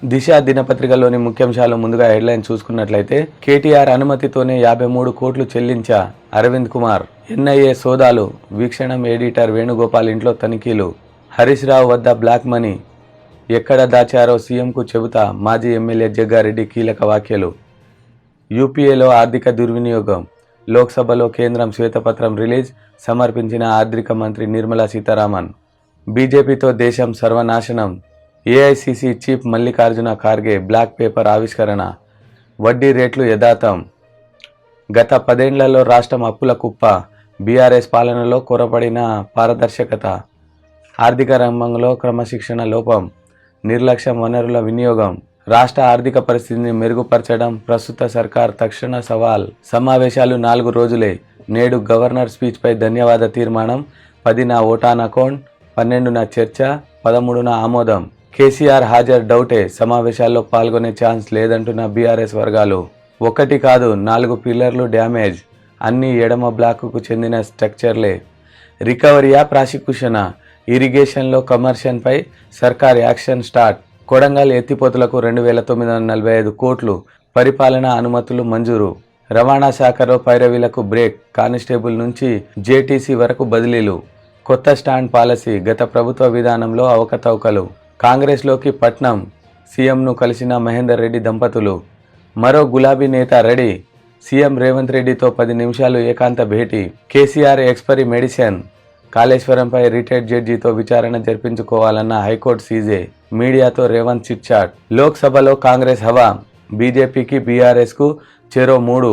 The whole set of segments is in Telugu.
దిశ దినపత్రికలోని ముఖ్యాంశాలు ముందుగా హెడ్లైన్ చూసుకున్నట్లయితే కేటీఆర్ అనుమతితోనే 53 కోట్లు చెల్లించా అరవింద్ కుమార్, ఎన్ఐఏ సోదాలు, వీక్షణం ఎడిటర్ వేణుగోపాల్ ఇంట్లో తనిఖీలు, హరీష్ రావు వద్ద బ్లాక్ మనీ ఎక్కడ దాచారో సీఎంకు చెబుతా మాజీ ఎమ్మెల్యే జగ్గారెడ్డి కీలక వ్యాఖ్యలు, యూపీఏలో ఆర్థిక దుర్వినియోగం, లోక్సభలో కేంద్రం శ్వేతపత్రం రిలీజ్, సమర్పించిన ఆర్థిక మంత్రి నిర్మలా సీతారామన్, బీజేపీతో దేశం సర్వనాశనం, AICC chief Mallikarjuna Kharge black paper ఆవిష్కరణ, వడ్డీ రేట్లు యథాతథం, గత 10 ఏళ్లలో రాష్ట్రం అప్పుల కుప్ప, బీఆర్ఎస్ పాలనలో కొరపడిన పారదర్శకత, ఆర్థిక రంగంలో క్రమశిక్షణ లోపం, నిర్లక్ష్యం, వనరుల వినియోగం, రాష్ట్ర ఆర్థిక పరిస్థితిని మెరుగుపరచడం ప్రస్తుత సర్కార్ తక్షణ సవాల్, సమావేశాలు 4 రోజులే, నేడు గవర్నర్ స్పీచ్పై ధన్యవాద తీర్మానం, 10న ఓటాన్ అకౌంట్, 12న చర్చ, 13న ఆమోదం, కేసీఆర్ హాజరు డౌటే, సమావేశాల్లో పాల్గొనే ఛాన్స్ లేదంటున్న బీఆర్ఎస్ వర్గాలు, 1 కాదు 4 పిల్లర్లు డ్యామేజ్, అన్ని ఎడమ బ్లాకుకు చెందిన స్ట్రక్చర్లే, రికవరీయా ప్రాసిక్యూషనా, ఇరిగేషన్లో కమర్షన్పై సర్కార్ యాక్షన్ స్టార్ట్, కొడంగల్ ఎత్తిపోతులకు 2945 కోట్లు, పరిపాలనా అనుమతులు మంజూరు, రవాణా శాఖలో పైరవీలకు బ్రేక్, కానిస్టేబుల్ నుంచి జేటీసీ వరకు బదిలీలు, కొత్త స్టాండ్ పాలసీ, గత ప్రభుత్వ విధానంలో అవకతవకలు, కాంగ్రెస్లోకి పట్నం, సీఎంను కలిసిన మహేందర్ రెడ్డి దంపతులు, మరో గులాబీ నేత రెడీ, సీఎం రేవంత్ రెడ్డితో 10 నిమిషాలు ఏకాంత భేటీ, కేసీఆర్ ఎక్స్పైరీ మెడిసిన్, కాళేశ్వరంపై రిటైర్డ్ జడ్జితో విచారణ జరిపించుకోవాలన్న హైకోర్టు సీజే, మీడియాతో రేవంత్ చిట్ చాట్, లోక్సభలో కాంగ్రెస్ హవా, బీజేపీకి బీఆర్ఎస్కు చెరో 3,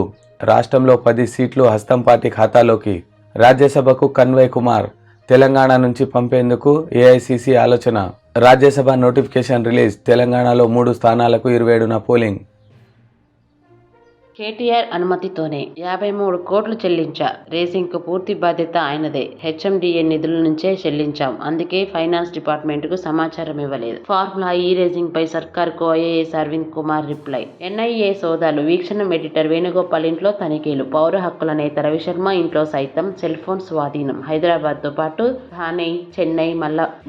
రాష్ట్రంలో 10 సీట్లు హస్తం పార్టీ ఖాతాలోకి, రాజ్యసభకు కన్వయ్ కుమార్, తెలంగాణ నుంచి పంపేందుకు ఏఐసీసీ ఆలోచన, రాజ్యసభ నోటిఫికేషన్ రిలీజ్, తెలంగాణలో 3 స్థానాలకు 27న పోలింగ్. కేటీఆర్ అనుమతితోనే 53 కోట్లు చెల్లించా, రేసింగ్కు పూర్తి బాధ్యత ఆయనదే, హెచ్ఎండిఏ నిధుల నుంచే చెల్లించాం, అందుకే ఫైనాన్స్ డిపార్ట్మెంట్కు సమాచారం ఇవ్వలేదు. ఫార్ములా ఈ రేసింగ్ పై సర్కార్కు IAS Arvind Kumar reply, NIA సోదాలు, వీక్షణం ఎడిటర్ వేణుగోపాల్ ఇంట్లో తనిఖీలు, పౌర హక్కుల నేత రవిశర్మ ఇంట్లో సైతం సెల్ ఫోన్ స్వాధీనం, హైదరాబాద్తో పాటు థానే, చెన్నై,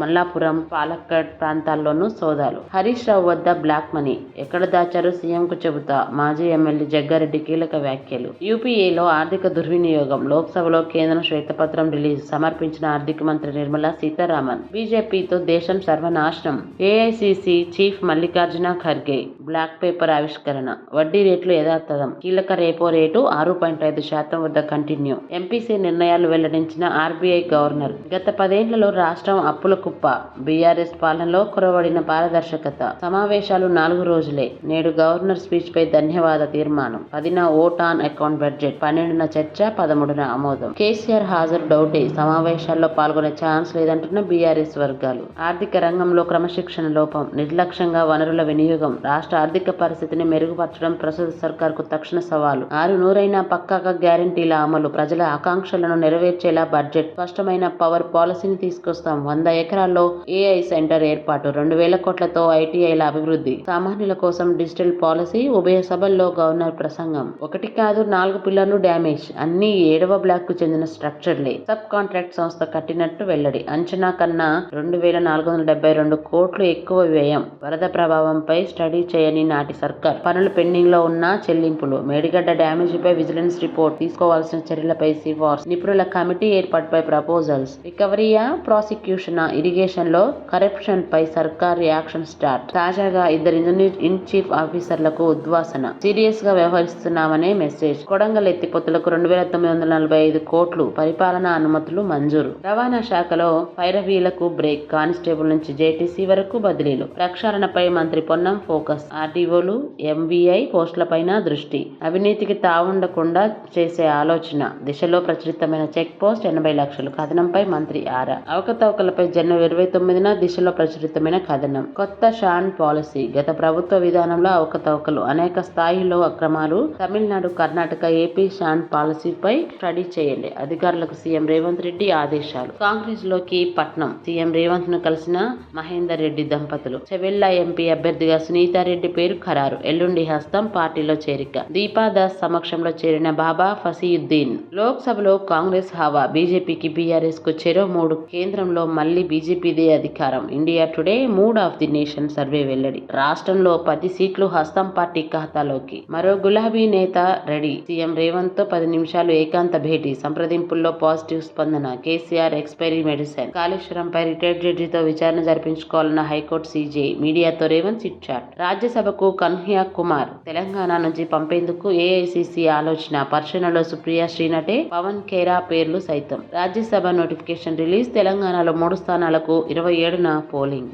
మల్లాపురం, పాలక్కడ్ ప్రాంతాల్లోనూ సోదాలు, హరీష్ రావు వద్ద బ్లాక్ మనీ ఎక్కడ దాచారో సీఎంకు చెబుతా మాజీ ఎమ్మెల్యే జగ్గారెడ్డి కీలక వ్యాఖ్యలు, యూపీఏలో ఆర్థిక దుర్వినియోగం, లోక్సభలో కేంద్రం శ్వేతపత్రం రిలీజ్, సమర్పించిన ఆర్థిక మంత్రి నిర్మలా సీతారామన్, బీజేపీతో దేశం సర్వనాశనం, AICC chief Mallikarjuna Kharge black paper ఆవిష్కరణ, వడ్డీ రేట్లు యథాతథం, కీలక రేపో రేటు 6.5% వద్ద కంటిన్యూ, ఎంపీసీ నిర్ణయాలు వెల్లడించిన ఆర్బీఐ గవర్నర్, గత 10 ఏళ్లలో రాష్ట్రం అప్పుల కుప్ప, బీఆర్ఎస్ పాలనలో కొరవడిన పారదర్శకత, సమావేశాలు 4 రోజులే, నేడు గవర్నర్ స్పీచ్ పై ధన్యవాద తీర్మానం, 10న ఓటాన్ అకౌంట్ బడ్జెట్, 12న చర్చ, 13న ఆమోదం, కేసీఆర్ హాజరు డౌటే, సమావేశాల్లో పాల్గొనే ఛాన్స్ లేదంటున్న బీఆర్ఎస్ వర్గాలు, ఆర్థిక రంగంలో క్రమశిక్షణ లోపం, నిర్లక్ష్యంగా వనరుల వినియోగం, రాష్ట్ర ఆర్థిక పరిస్థితిని మెరుగుపరచడం ప్రస్తుత సర్కార్కు తక్షణ సవాలు, 600 పక్కాగా గ్యారంటీల అమలు, ప్రజల ఆకాంక్షలను నెరవేర్చేలా బడ్జెట్, స్పష్టమైన పవర్ పాలసీని తీసుకొస్తాం, 100 ఎకరాల్లో ఏఐ సెంటర్ ఏర్పాటు, 2000 కోట్లతో ఐటీఐల అభివృద్ధి, సామాన్యుల కోసం డిజిటల్ పాలసీ, ఉభయ సభల్లో గవర్నర్ ప్రసంగం, 1 కాదు 4 పిల్లర్లు డ్యామేజ్, అన్ని 7వ బ్లాక్ కు చెందిన స్ట్రక్చర్లే, సబ్ కాంట్రాక్ట్ సంస్థ కట్టినట్టు వెల్లడి, అంచనా కన్నా 2472 కోట్లు ఎక్కువ వ్యయం, వరద ప్రభావంపై స్టడీ చేయని నాటి సర్కార్, పనులు పెండింగ్ లో ఉన్న చెల్లింపులు, మేడిగడ్డ డ్యామేజీపై విజిలెన్స్ రిపోర్ట్, తీసుకోవాల్సిన చర్యలపై సిఫార్సు, నిపుణుల కమిటీ ఏర్పాటుపై ప్రపోజల్స్, రికవరీయా ప్రాసిక్యూషనా, ఇరిగేషన్ లో కరప్షన్ పై సర్కార్ యాక్షన్ స్టార్ట్, తాజాగా 2 ఇన్ చీఫ్ ఆఫీసర్లకు ఉద్వాసన, సీరియస్ గా వ్యవహరిస్తున్నామనే మెసేజ్, కొడంగల్ ఎత్తిపోతులకు 2945 కోట్లు, పరిపాలనా అనుమతులు మంజూరు, రవాణా శాఖలో పైరవీలకు బ్రేక్, కానిస్టేబుల్ నుంచి జేటీసీ వరకు బదిలీలు, ప్రక్షాళనపై మంత్రి పొన్నం ఫోకస్, ఆర్డీఓలు, ఎంవీఐ పోస్టులపైన దృష్టి, అవినీతికి తావుండకుండా చేసే ఆలోచన, దిశలో ప్రచురితమైన చెక్ పోస్ట్ 80 లక్షలు, కథనంపై మంత్రి ఆరా, అవకతవకలపై జనవరి 29న దిశలో ప్రచురితమైన కథనం, కొత్త షాన్ పాలసీ, గత ప్రభుత్వ విధానంలో అవకతవకలు, అనేక స్థాయిల్లో అక్రమాలు సినిమాలు తమిళనాడు, కర్ణాటక, ఏపీ శాండ్ పాలసీపై స్టడీ చేయండి. అధికారులకు సీఎం రేవంత్ రెడ్డి ఆదేశాలు. కాంగ్రెస్ లోకి పట్నం. సీఎం రేవంత్ ను కలిసిన మహేందర్ రెడ్డి దంపతులు. చెవెళ్ల ఎంపీ అభ్యర్థిగా సునీతారెడ్డి పేరు ఖరారు. ఎల్లుండి హస్తం పార్టీలో చేరిక. దీపాదాస్ సమక్షంలో చేరిన బాబా ఫసీయుద్దీన్. లోక్ సభలో కాంగ్రెస్ హవా. బీజేపీకి, బీఆర్ఎస్ కు చెరో 3. కేంద్రంలో మళ్లీ బీజేపీదే అధికారం. India today mood of the nation survey వెల్లడి. రాష్ట్రంలో 10 సీట్లు హస్తం పార్టీ ఖాతాలోకి. మరో గులాబీ నేత రెడీ. సీఎం రేవంత్ తో 10 నిమిషాలు ఏకాంత భేటీ. సంప్రదింపుల్లో పాజిటివ్ స్పందన. KCR expiry medicine. కాళేశ్వరంపై రిటైర్డ్ జడ్జితో విచారణ జరిపించుకోవాలన్న హైకోర్టు సీజేఐ. మీడియాతో రేవంత్ చిట్ చాట్. రాజ్యసభకు కన్హయ్య కుమార్ తెలంగాణ నుంచి పంపేందుకు ఏఐసీసీ ఆలోచన. పరిశీలనలో సుప్రియా శ్రీనటే, పవన్ ఖేరా పేర్లు సైతం. Rajya Sabha notification release. తెలంగాణలో 3 స్థానాలకు 27న పోలింగ్.